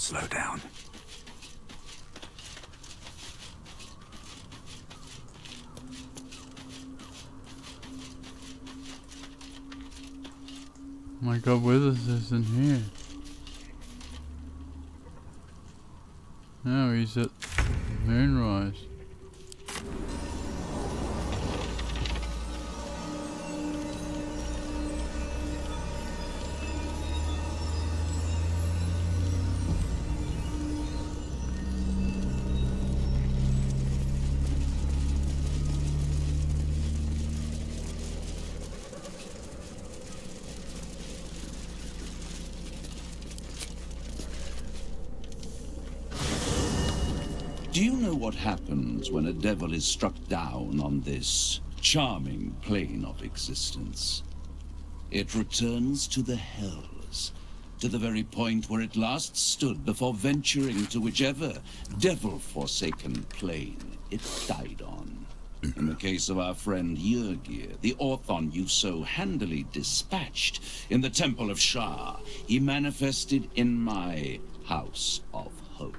slow down. My God, Withers is in here. No, he's at Moonrise. Do you know what happens when a devil is struck down on this charming plane of existence? It returns to the hells, to the very point where it last stood before venturing to whichever devil-forsaken plane it died on. In the case of our friend Yrgir, the Orthon you so handily dispatched in the Temple of Shah, he manifested in my House of Hope.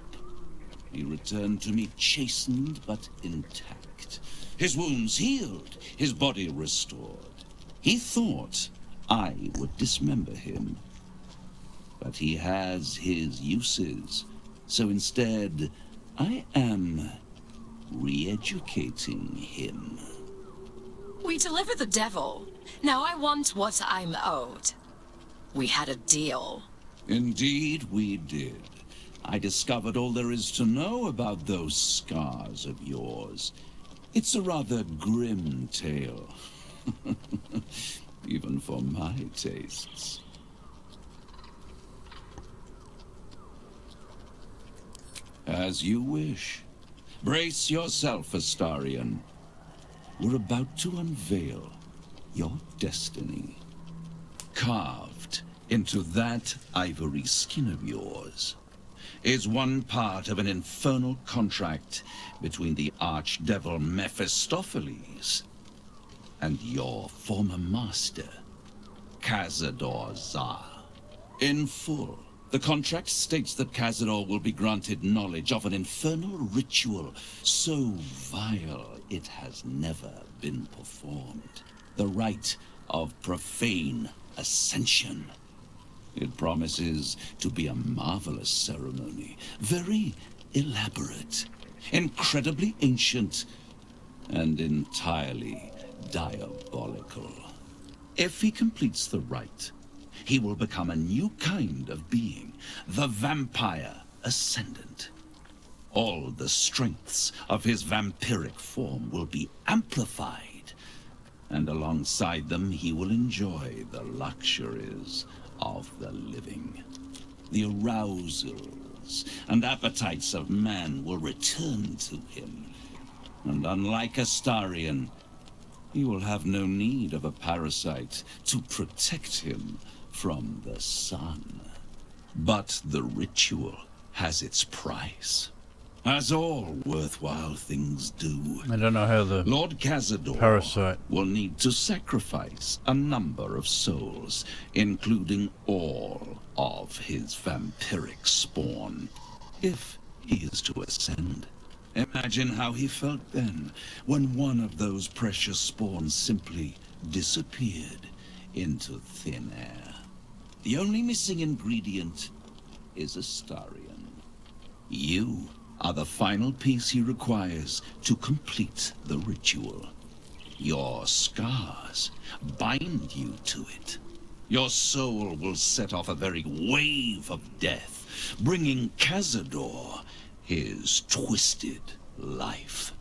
He returned to me chastened but intact. His wounds healed, his body restored. He thought I would dismember him. But he has his uses, so instead I am re-educating him. We delivered the devil. Now I want what I'm owed. We had a deal. Indeed we did. I discovered all there is to know about those scars of yours. It's a rather grim tale. Even for my tastes. As you wish. Brace yourself, Astarion. We're about to unveil your destiny. Carved into that ivory skin of yours is one part of an infernal contract between the archdevil Mephistopheles and your former master, Cazador Zar. In full, the contract states that Cazador will be granted knowledge of an infernal ritual so vile it has never been performed. The rite of profane ascension. It promises to be a marvelous ceremony, very elaborate, incredibly ancient, and entirely diabolical. If he completes the rite, he will become a new kind of being, the Vampire Ascendant. All the strengths of his vampiric form will be amplified, and alongside them he will enjoy the luxuries of the living. The arousals and appetites of man will return to him, and unlike Astarion, he will have no need of a parasite to protect him from the sun. But the ritual has its price, as all worthwhile things do. I don't know how the Lord Cazador parasite will need to sacrifice a number of souls, including all of his vampiric spawn, if he is to ascend. Imagine how he felt then, when one of those precious spawns simply disappeared into thin air. The only missing ingredient is Astarion. You are the final piece he requires to complete the ritual. Your scars bind you to it. Your soul will set off a very wave of death, bringing Cazador his twisted life.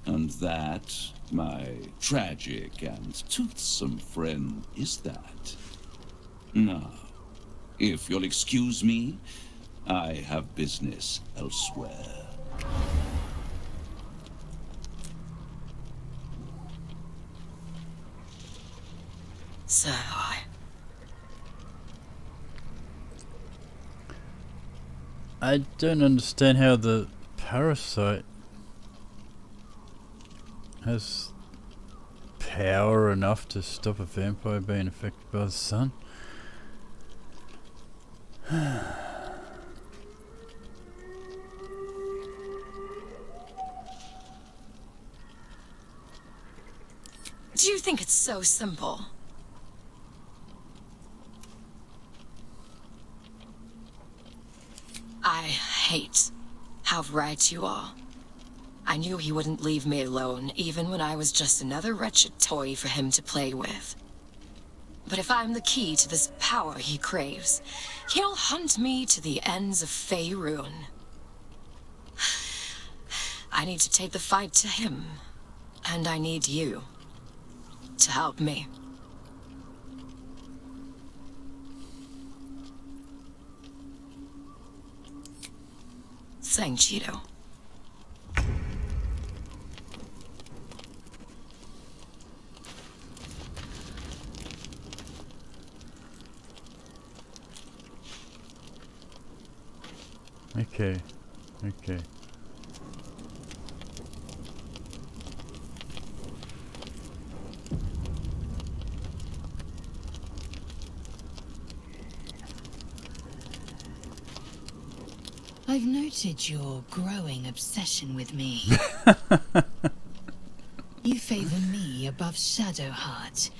And that, my tragic and toothsome friend, is that. Now, if you'll excuse me, I have business elsewhere. So, I don't understand how the parasite has power enough to stop a vampire being affected by the sun. Do you think it's so simple? I hate how right you are. I knew he wouldn't leave me alone, even when I was just another wretched toy for him to play with. But if I'm the key to this power he craves, he'll hunt me to the ends of Faerun. I need to take the fight to him, and I need you to help me. Sang Cheeto. Okay. Okay. I've noted your growing obsession with me. You favor me above Shadowheart.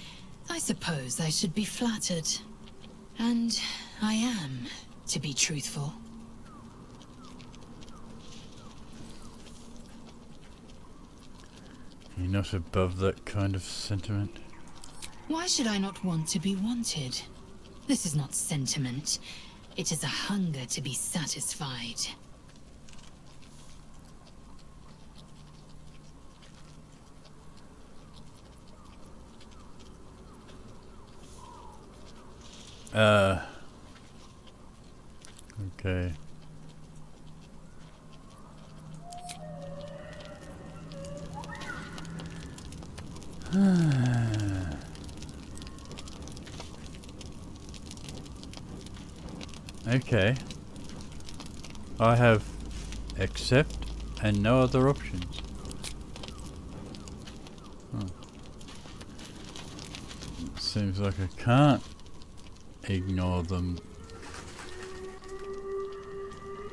I suppose I should be flattered. And I am, to be truthful. You're not above that kind of sentiment. Why should I not want to be wanted? This is not sentiment. It is a hunger to be satisfied. Okay. Okay. I have accept and no other options. Seems like I can't ignore them.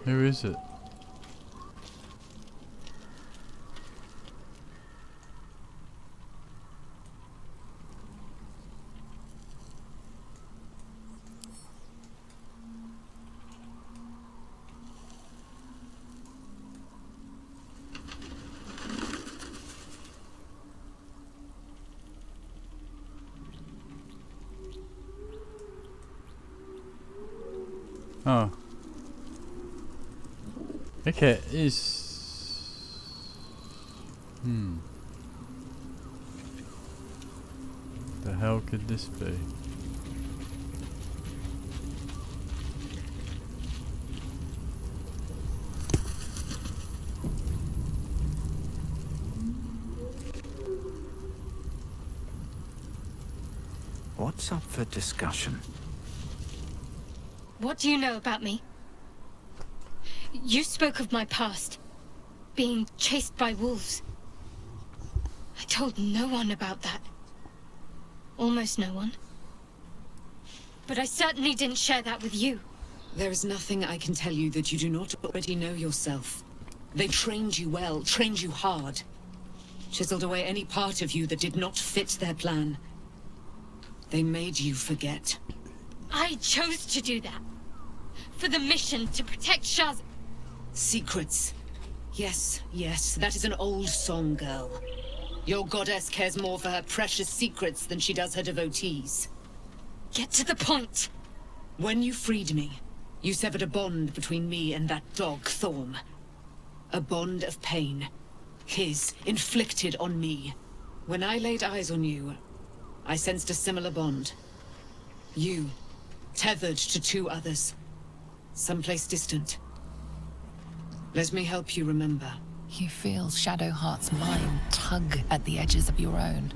Who is it? Oh. Okay, The hell could this be? What's up for discussion? What do you know about me? You spoke of my past, being chased by wolves. I told no one about that. Almost no one. But I certainly didn't share that with you. There is nothing I can tell you that you do not already know yourself. They trained you well, trained you hard. Chiseled away any part of you that did not fit their plan. They made you forget. I chose to do that. For the mission to protect Shaz. Secrets. Yes, yes, that is an old song, girl. Your goddess cares more for her precious secrets than she does her devotees. Get to the point. When you freed me, you severed a bond between me and that dog, Thorm. A bond of pain. His, inflicted on me. When I laid eyes on you, I sensed a similar bond. You, tethered to two others. Someplace distant. Let me help you remember. You feel Shadowheart's mind tug at the edges of your own.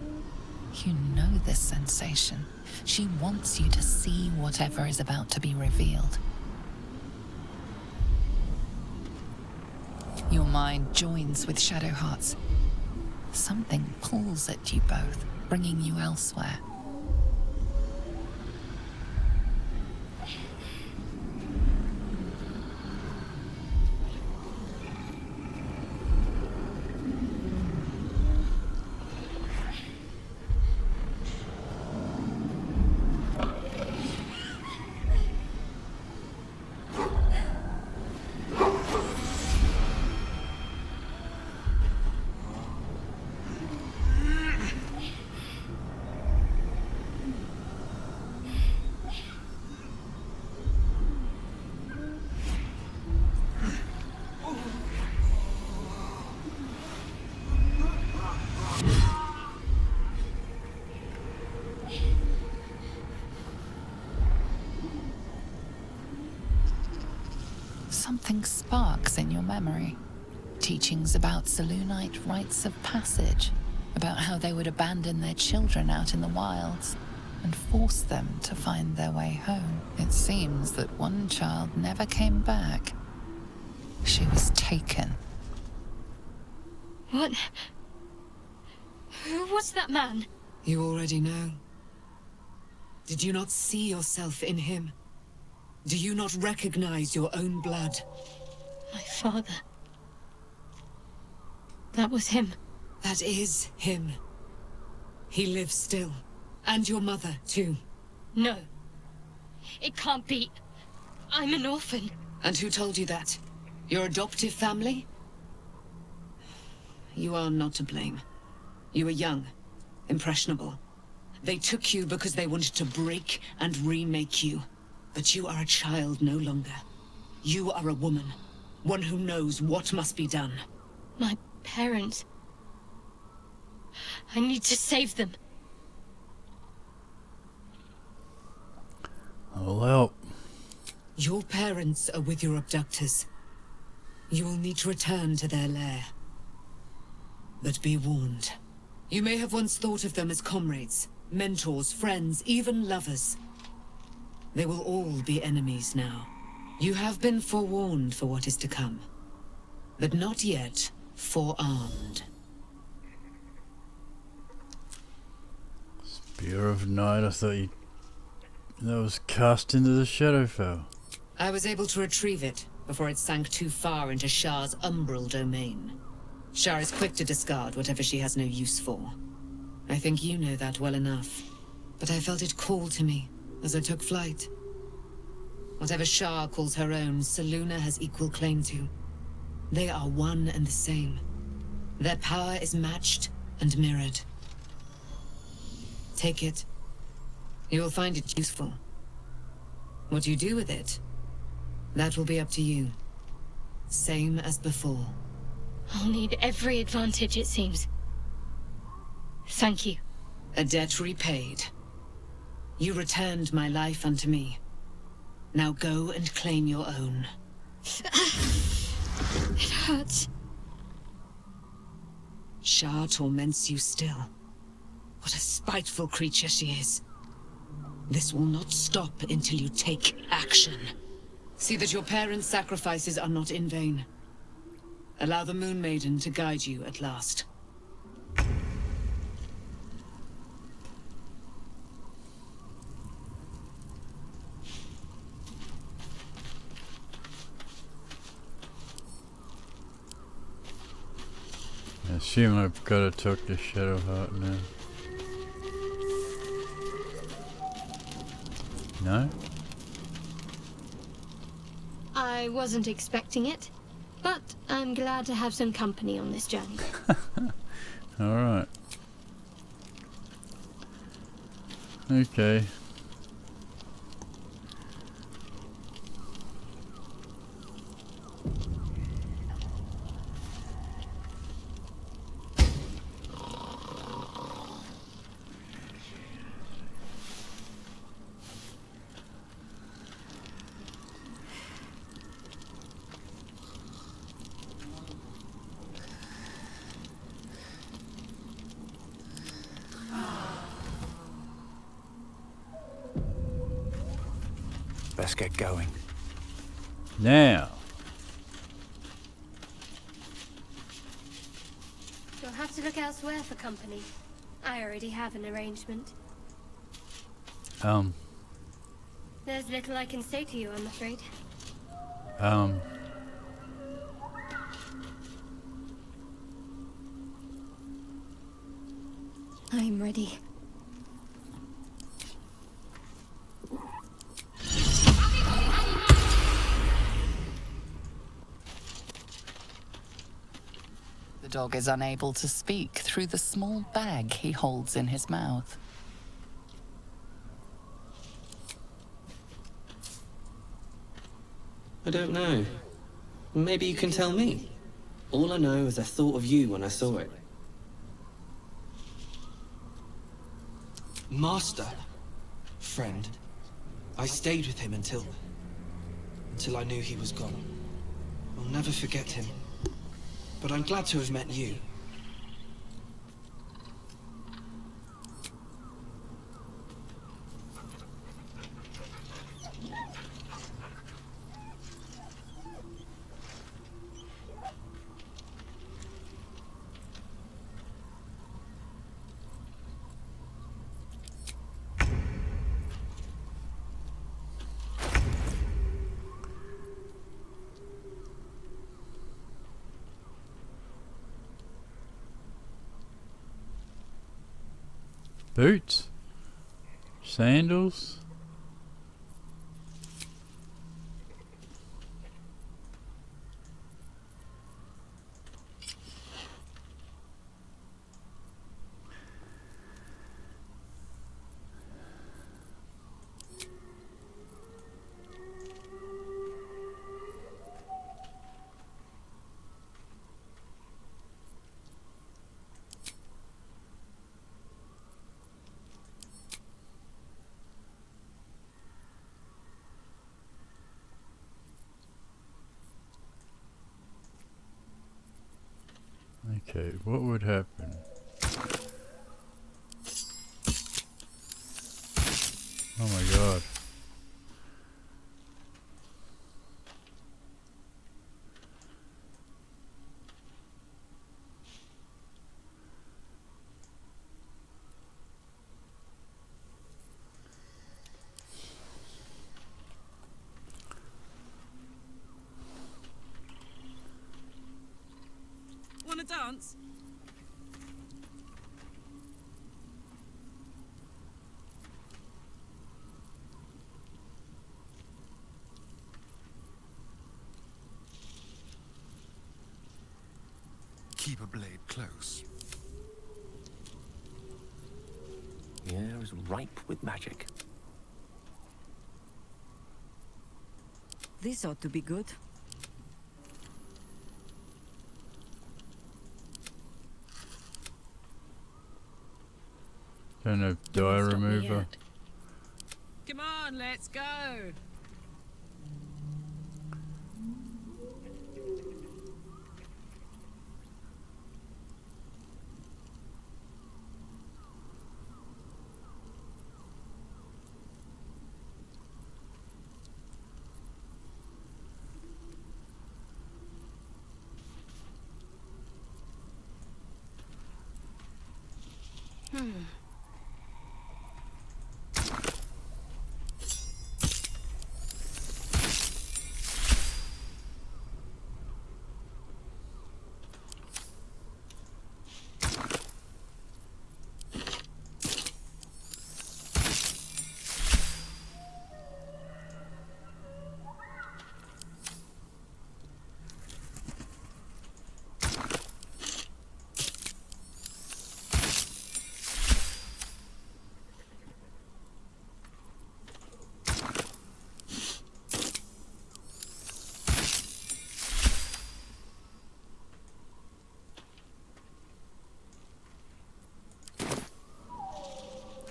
You know this sensation. She wants you to see whatever is about to be revealed. Your mind joins with Shadowheart's. Something pulls at you both, bringing you elsewhere. something sparks in your memory. Teachings about Selûnite rites of passage, about how they would abandon their children out in the wilds and force them to find their way home. It seems that one child never came back. She was taken. What? Who was that man? You already know. Did you not see yourself in him? Do you not recognize your own blood? My father. That was him. That is him. He lives still. And your mother, too. No. It can't be. I'm an orphan. And who told you that? Your adoptive family? You are not to blame. You were young, impressionable. They took you because they wanted to break and remake you. But you are a child no longer. You are a woman. One who knows what must be done. My parents. I need to save them. I'll help. Your parents are with your abductors. You will need to return to their lair. But be warned. You may have once thought of them as comrades, mentors, friends, even lovers. They will all be enemies now. You have been forewarned for what is to come, but not yet forearmed. Spear of Night, I thought that was cast into the Shadowfell. I was able to retrieve it before it sank too far into Shah's umbral domain. Shah is quick to discard whatever she has no use for. I think you know that well enough. But I felt it call to me as I took flight. Whatever Shah calls her own, Selûne has equal claim to. They are one and the same. Their power is matched and mirrored. Take it. You will find it useful. What you do with it, that will be up to you. Same as before. I'll need every advantage, it seems. Thank you. A debt repaid. You returned my life unto me. Now go and claim your own. It hurts. Shah torments you still. What a spiteful creature she is. This will not stop until you take action. See that your parents' sacrifices are not in vain. Allow the Moon Maiden to guide you at last. I assume I've got to talk to Shadowheart now. No? I wasn't expecting it, but I'm glad to have some company on this journey. Alright. Okay. Let's get going. Now. You'll have to look elsewhere for company. I already have an arrangement. There's little I can say to you, I'm afraid. I'm ready. The dog is unable to speak through the small bag he holds in his mouth. I don't know. Maybe you can tell me. All I know is I thought of you when I saw it. Master. Friend. I stayed with him until I knew he was gone. I'll never forget him. But I'm glad to have met you. Boots? Sandals? Okay, what would happen? Oh my god. Wanna dance? Keep a blade close. The air is ripe with magic. This ought to be good. Don't have dye remover. Come on, let's go.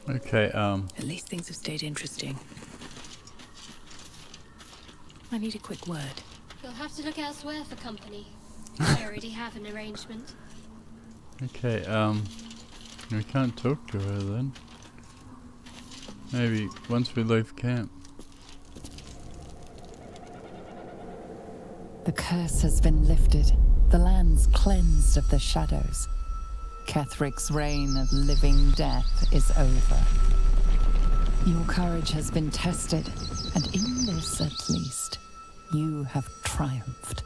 Okay, At least things have stayed interesting. I need a quick word. You'll have to look elsewhere for company. I already have an arrangement. okay, we can't talk to her then. Maybe once we leave camp. The curse has been lifted. The land's cleansed of the shadows. Kethric's reign of living death is over. Your courage has been tested, and in this at least, you have triumphed.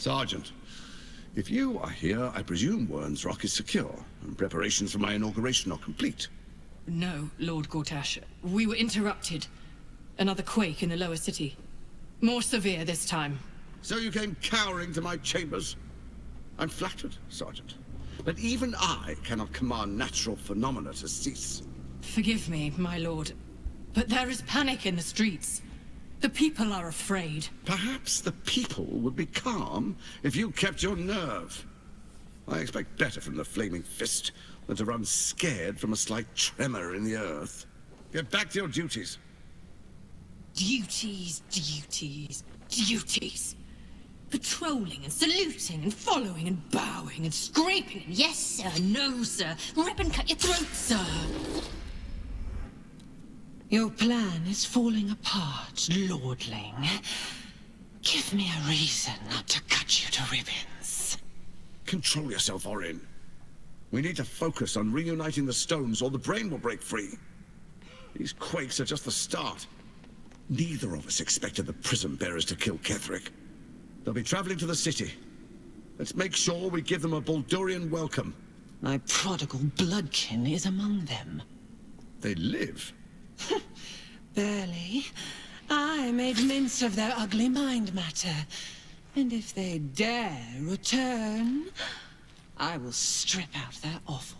Sergeant, if you are here, I presume Wern's Rock is secure, and preparations for my inauguration are complete. No, Lord Gortash. We were interrupted. Another quake in the lower city. More severe this time. So you came cowering to my chambers? I'm flattered, Sergeant. But even I cannot command natural phenomena to cease. Forgive me, my lord, but there is panic in the streets. The people are afraid. Perhaps the people would be calm if you kept your nerve. I expect better from the Flaming Fist than to run scared from a slight tremor in the earth. Get back to your duties. Duties, duties, duties. Patrolling and saluting and following and bowing and scraping and yes sir, no sir, rip and cut your throat, sir. Your plan is falling apart, lordling. Give me a reason not to cut you to ribbons. Control yourself, Orin. We need to focus on reuniting the stones or the brain will break free. These quakes are just the start. Neither of us expected the prism bearers to kill Ketheric. They'll be traveling to the city. Let's make sure we give them a Baldurian welcome. My prodigal bloodkin is among them. They live. Barely. I made mince of their ugly mind matter. And if they dare return, I will strip out their offal.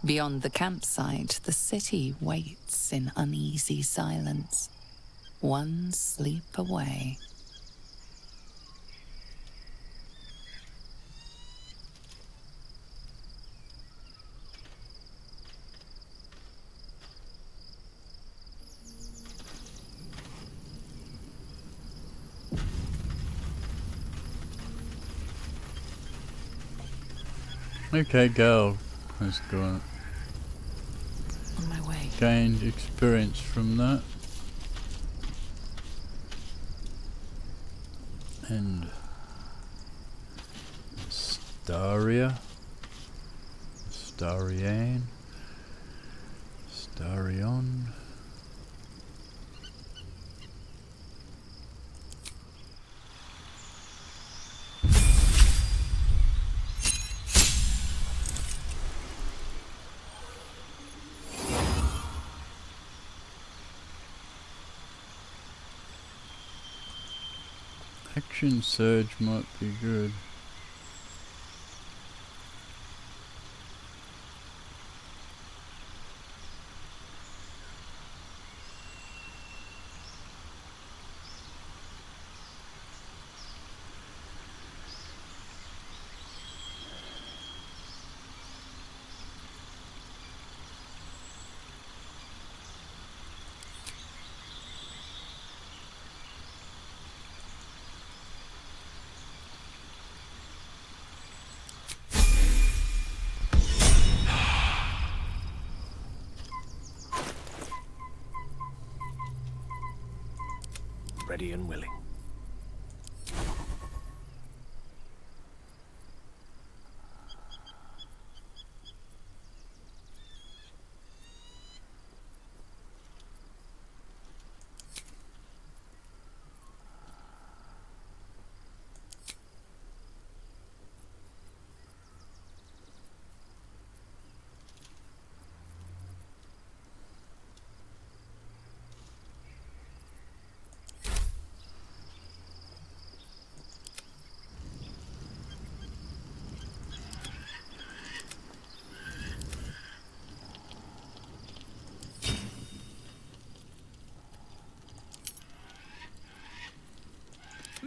Beyond the campsite, the city waits in uneasy silence, one sleep away. Okay, girl has gone. On my way. Gained experience from that. And Staria. Starian. Starion. Action surge might be good. Ready and willing.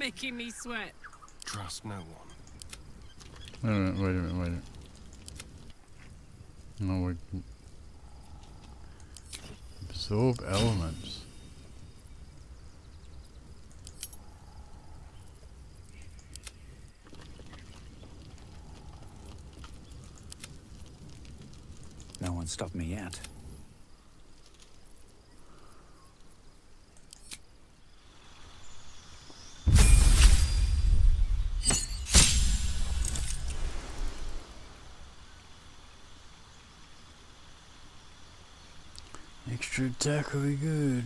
making me sweat. Trust no one. Wait a minute, wait a minute, wait a minute. No, we can absorb elements. No one stopped me yet. Extra attack will be good.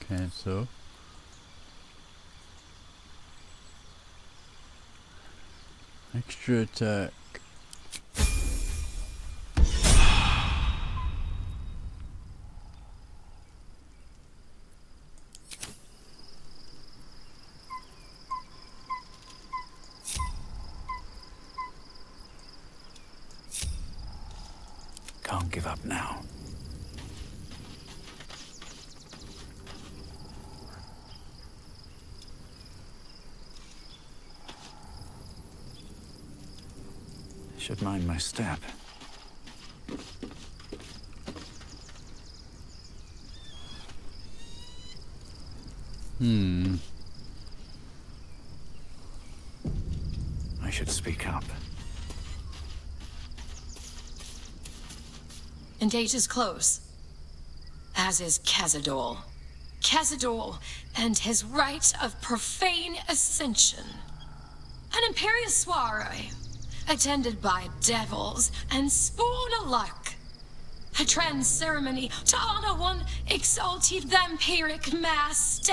Cancel. Extra attack. Can't give up now. Should mind my step. I should speak up. And date is close. As is Cazador. Cazador and his rite of profane ascension. An imperial soiree, attended by devils and spawn alike. A trans ceremony to honor one exalted vampiric master.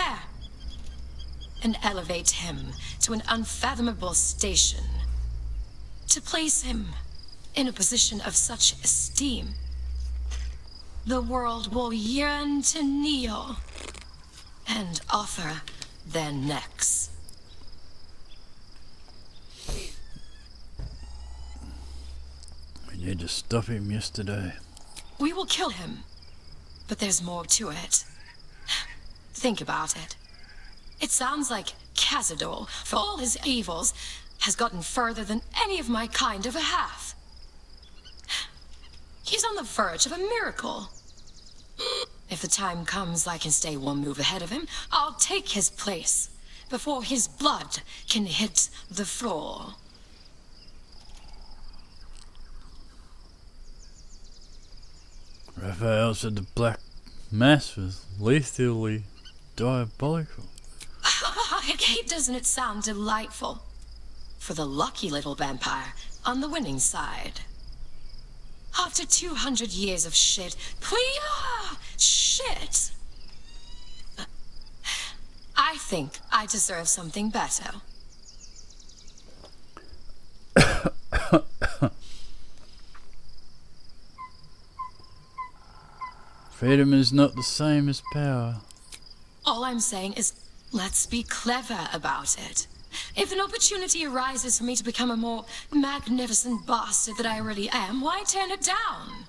And elevate him to an unfathomable station. To place him in a position of such esteem, the world will yearn to kneel and offer their necks. We need to stop him yesterday. We will kill him, but there's more to it. Think about it. It sounds like Cazador, for all his evils, has gotten further than any of my kind ever have. He's on the verge of a miracle. If the time comes I can stay one move ahead of him, I'll take his place before his blood can hit the floor. Raphael said the Black Mass was lethally diabolical. Doesn't it sound delightful? For the lucky little vampire on the winning side. After 200 years of shit, shit! I think I deserve something better. Freedom is not the same as power. All I'm saying is, let's be clever about it. If an opportunity arises for me to become a more magnificent bastard than I already am, why turn it down?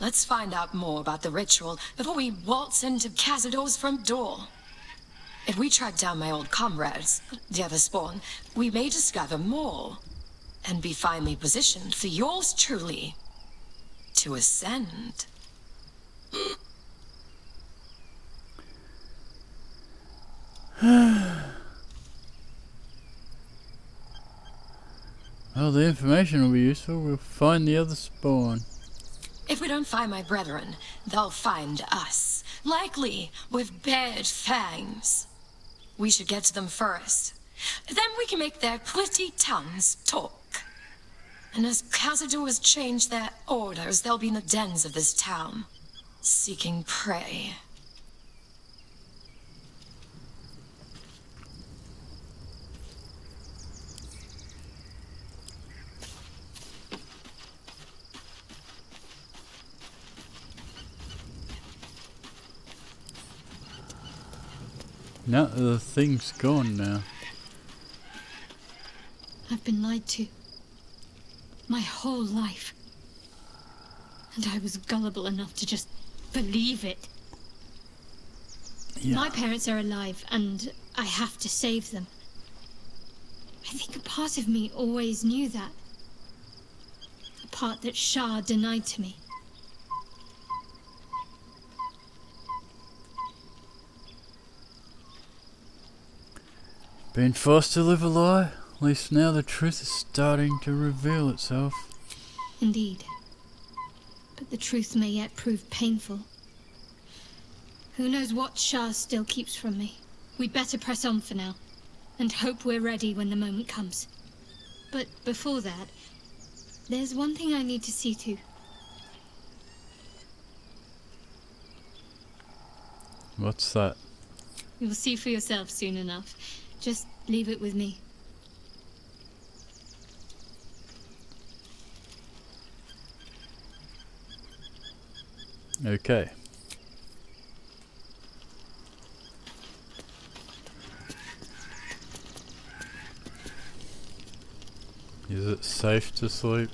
Let's find out more about the ritual before we waltz into Cazador's front door. If we track down my old comrades, the other spawn, we may discover more, and be finely positioned for yours truly to ascend. Well, the information will be useful. We'll find the other spawn. If we don't find my brethren, they'll find us, likely with bared fangs. We should get to them first. Then we can make their pretty tongues talk. And as Cazadors change their orders, they'll be in the dens of this town, seeking prey. No, the thing's gone now. I've been lied to. My whole life. And I was gullible enough to just believe it. Yeah. My parents are alive, and I have to save them. I think a part of me always knew that. A part that Shah denied to me. Been forced to live a lie? At least now the truth is starting to reveal itself. Indeed. But the truth may yet prove painful. Who knows what Shah still keeps from me? We'd better press on for now, and hope we're ready when the moment comes. But before that, there's one thing I need to see to. What's that? You'll see for yourself soon enough. Just leave it with me. Okay. Is it safe to sleep?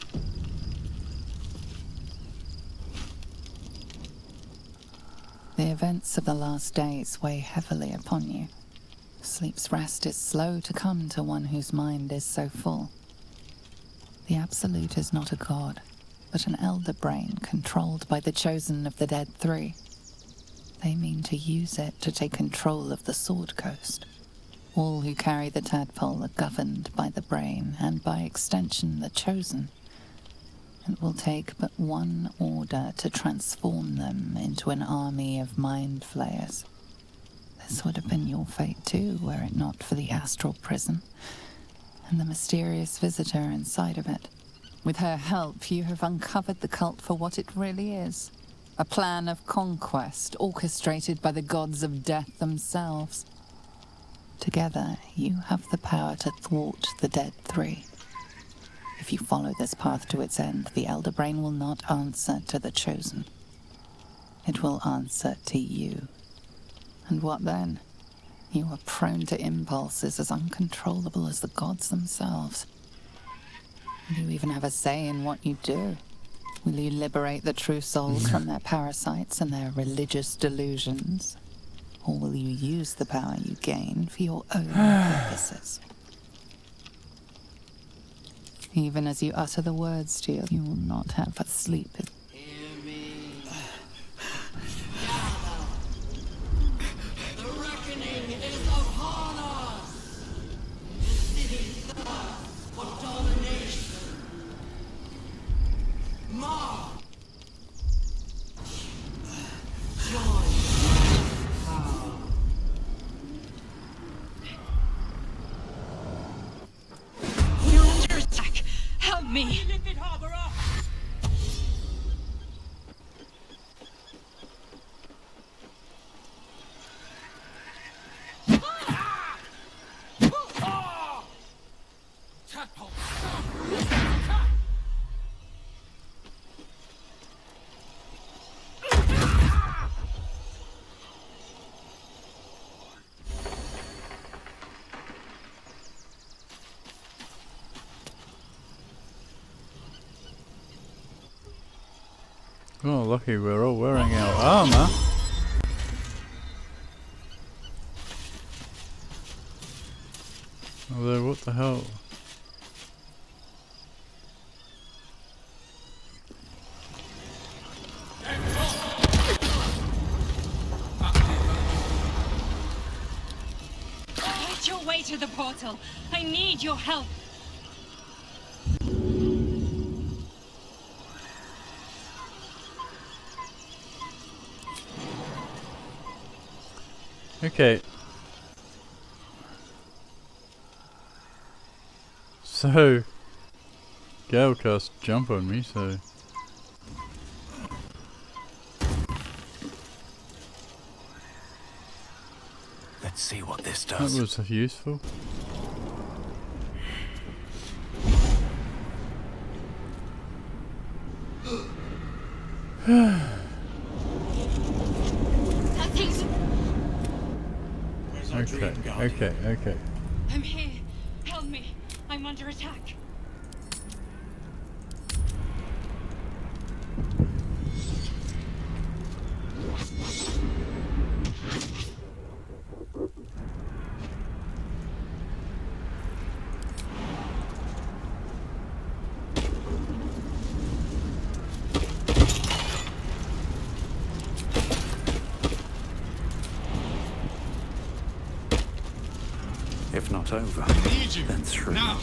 The events of the last days weigh heavily upon you. Sleep's rest is slow to come to one whose mind is so full. The Absolute is not a god, but an elder brain controlled by the chosen of the Dead Three. They mean to use it to take control of the Sword Coast. All who carry the tadpole are governed by the brain, and by extension the chosen. It will take but one order to transform them into an army of mind flayers. This would have been your fate too, were it not for the astral prison, and the mysterious visitor inside of it. With her help, you have uncovered the cult for what it really is. A plan of conquest orchestrated by the gods of death themselves. Together, you have the power to thwart the Dead Three. If you follow this path to its end, the Elder Brain will not answer to the Chosen. It will answer to you. And what then? You are prone to impulses as uncontrollable as the gods themselves. You even have a say in what you do. Will you liberate the true souls from their parasites and their religious delusions? Or will you use the power you gain for your own purposes? Even as you utter the words, dear, you will not have a sleep. The reckoning is upon us! The city thirsts for domination. March! Join power. We're under attack! Help me! Oh, lucky we're all wearing our armor. Although, what the hell? Get your way to the portal. I need your help. Okay. So, Gale cast jump on me, so... Let's see what this does. That was useful. Okay, okay, okay. I'm here. Help me. I'm under attack. If not over, then through. Now!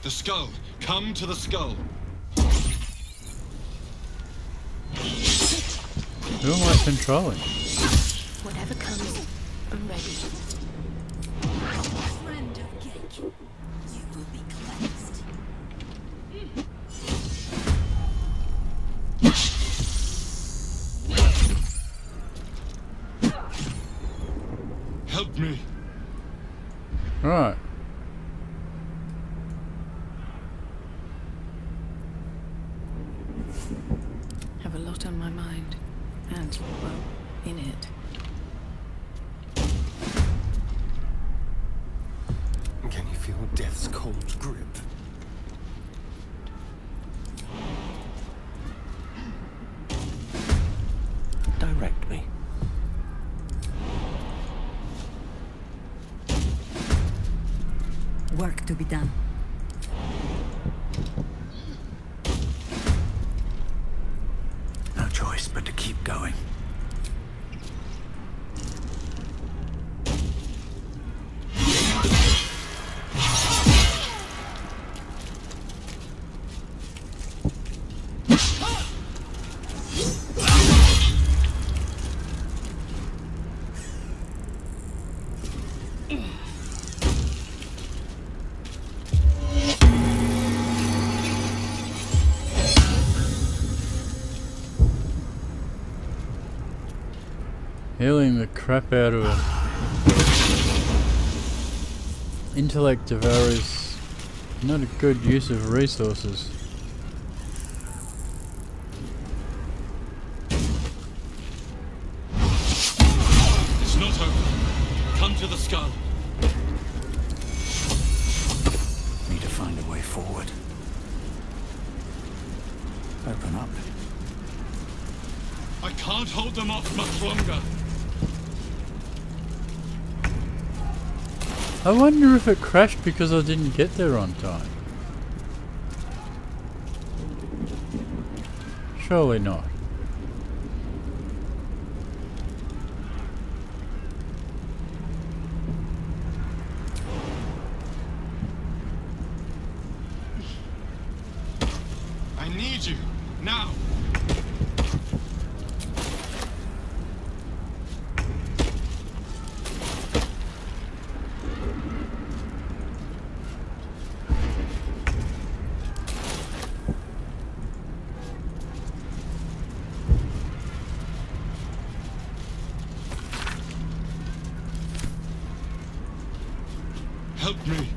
The skull! Come to the skull! Who am I controlling? Whatever comes, I'm ready. Friend of Gek, you will be cleansed. Help me! Right. Have a lot on my mind. And, well, in it. Can you feel death's cold grip? Direct me. Work to be done. No choice but to keep going. Healing the crap out of it. Intellect devour is not a good use of resources. It's not over. Come to the skull. Need to find a way forward. Open up. I can't hold them off much longer. I wonder if it crashed because I didn't get there on time. Surely not. I need you. Now. Help me.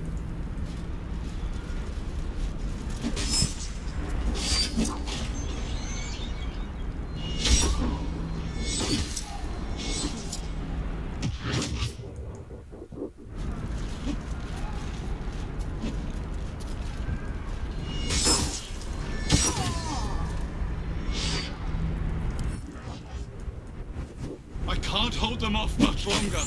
I can't hold them off much longer.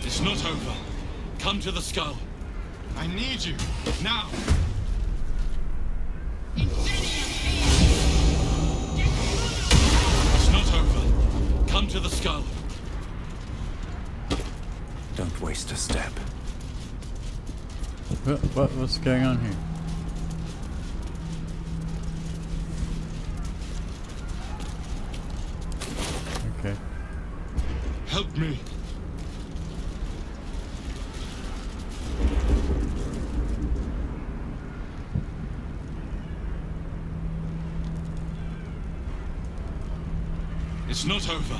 It's not over. Come to the skull. I need you. Now. It's not over. Come to the skull. Don't waste a step. What's going on here? Okay. Help me. It's not over.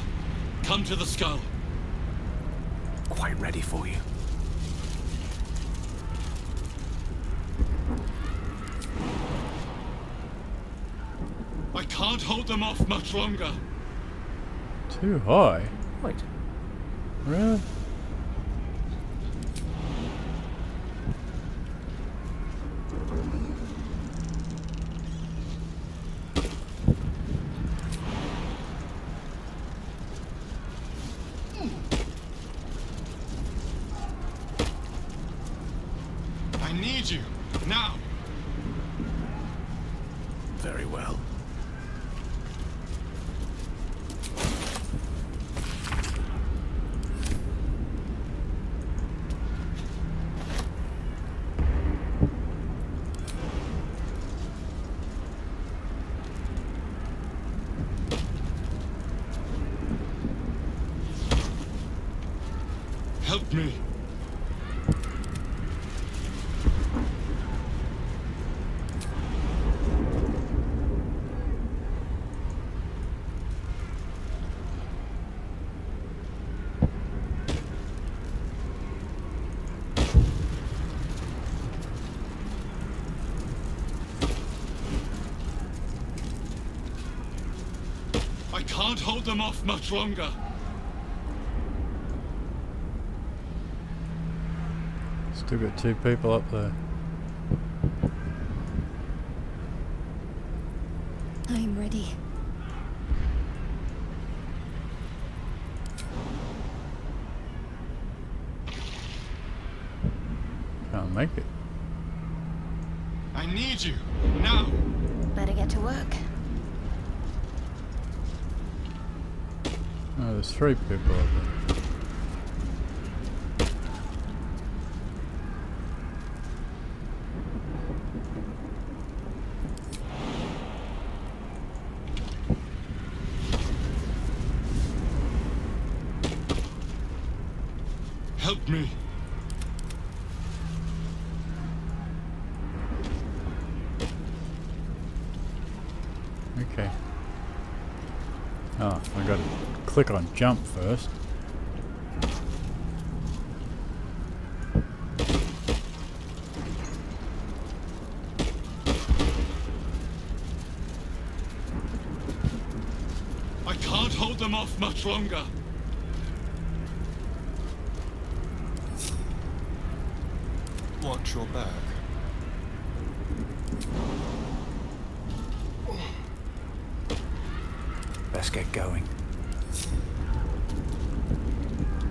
Come to the skull. Quite ready for you. I can't hold them off much longer. Too high? Wait. Really? I need you. Now. Very well. Help me. I can't hold them off much longer. Still got 2 people up there. I'm ready. Can't make it. I need you. Now. Better get to work. Oh, there's 3 people up there. Help me. Okay. Oh, I gotta click on jump first. I can't hold them off much longer. Watch your back. Let's get going.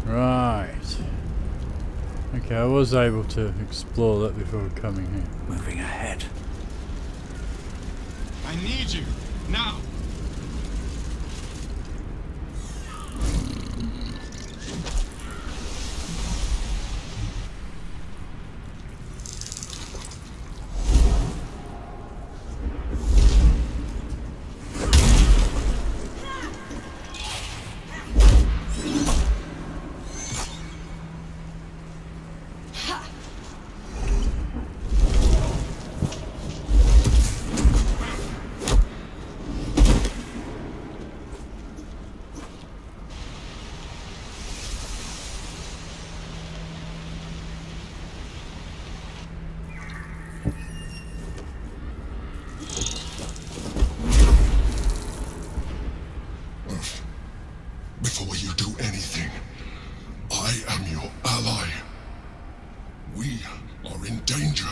Right. Okay, I was able to explore that before coming here. Moving ahead. I need you. Now. Before you do anything, I am your ally. We are in danger.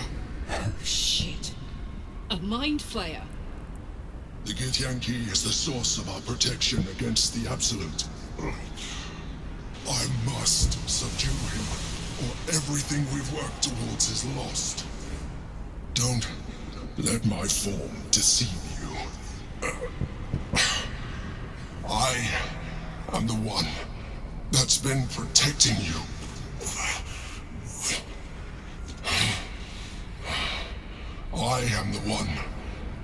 Shit. A mind flayer. The Githyanki is the source of our protection against the Absolute. I must subdue him, or everything we've worked towards is lost. Don't let my form deceive you. I am the one that's been protecting you. I am the one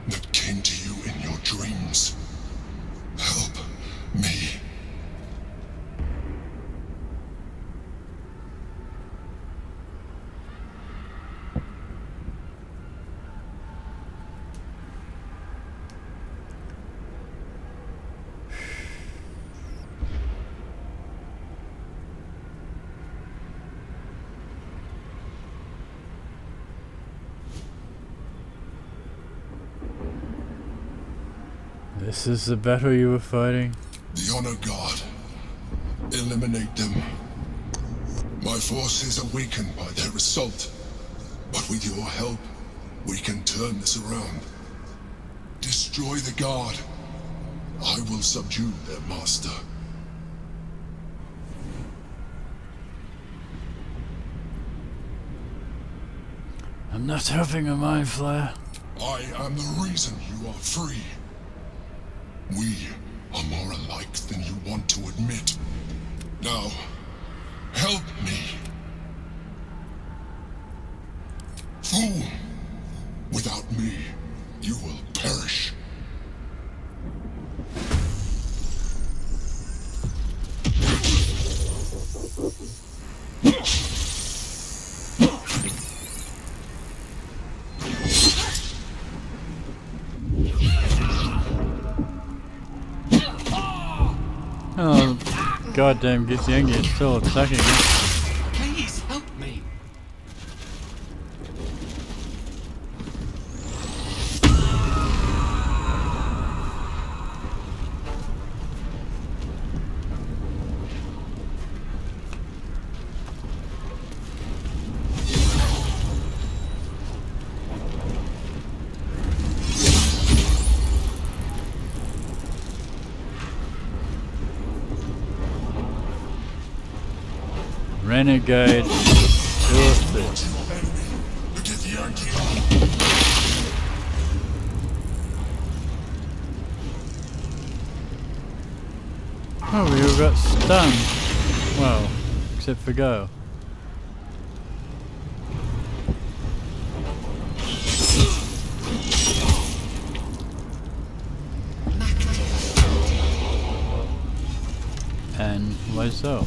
that came to you in your dreams. Help me. This is the battle you were fighting? The Honor God. Eliminate them. My forces are weakened by their assault. But with your help, we can turn this around. Destroy the God. I will subdue their master. I'm not having a mind flare. I am the reason you are free. We are more alike than you want to admit. Now, help me. Fool! Without me, you will perish. Oh, goddamn Githyanki is still attacking me. Please help me. Renegade to a fit. Oh, we all got stunned. Well, except for Gale. And why so?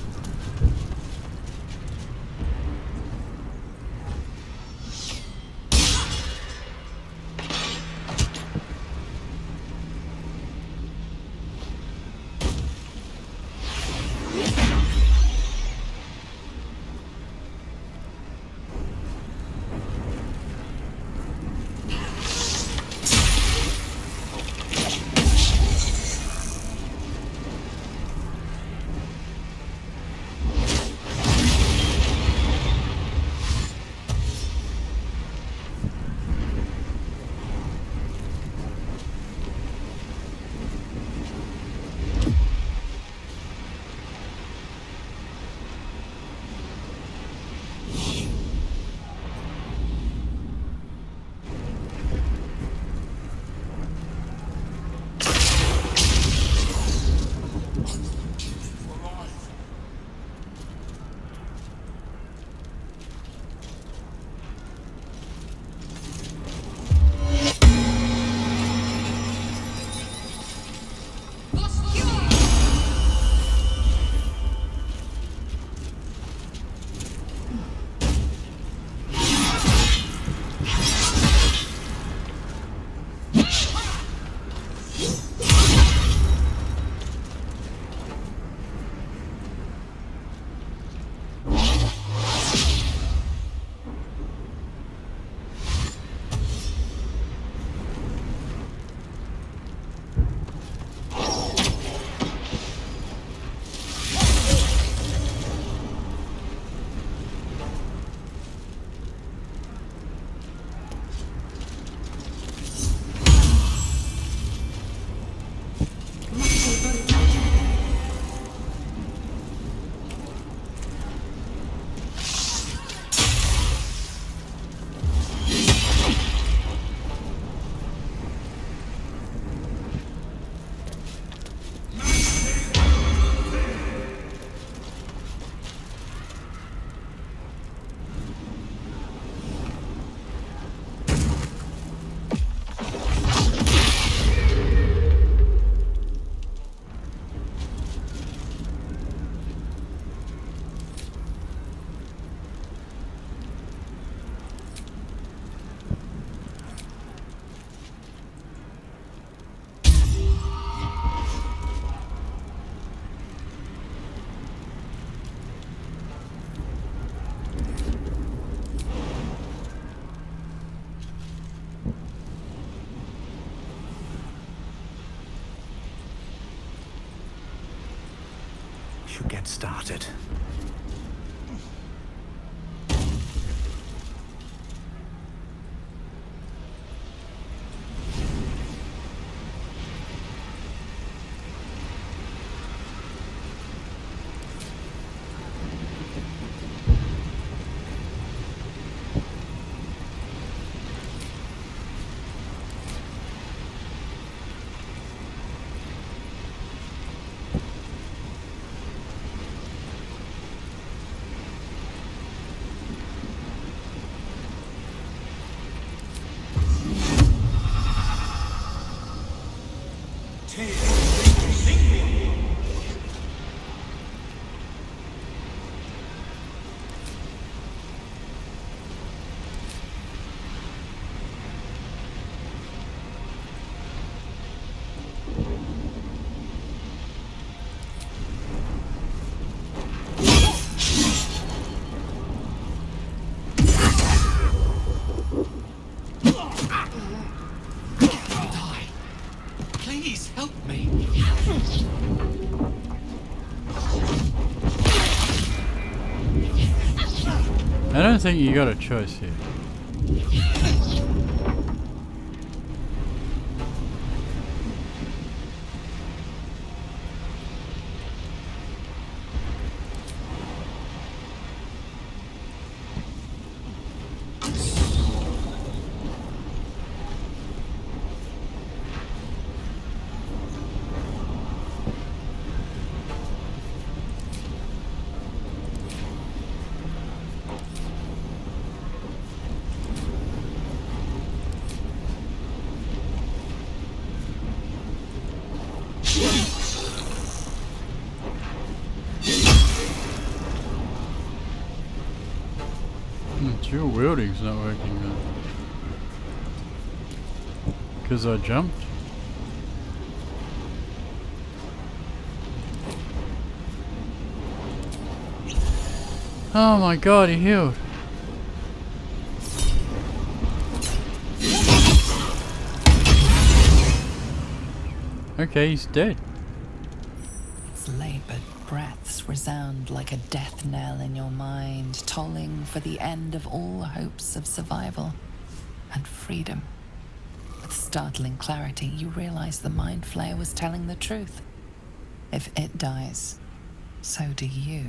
should get started. Please help me. I don't think you got a choice here. Dual wielding's not working though. Because I jumped? Oh my god, he healed. Okay, he's dead. Its laboured breaths resound like a death knell in your mind, tolling for the end of all hopes of survival and freedom. With startling clarity, you realize the Mind Flayer was telling the truth. If it dies, so do you.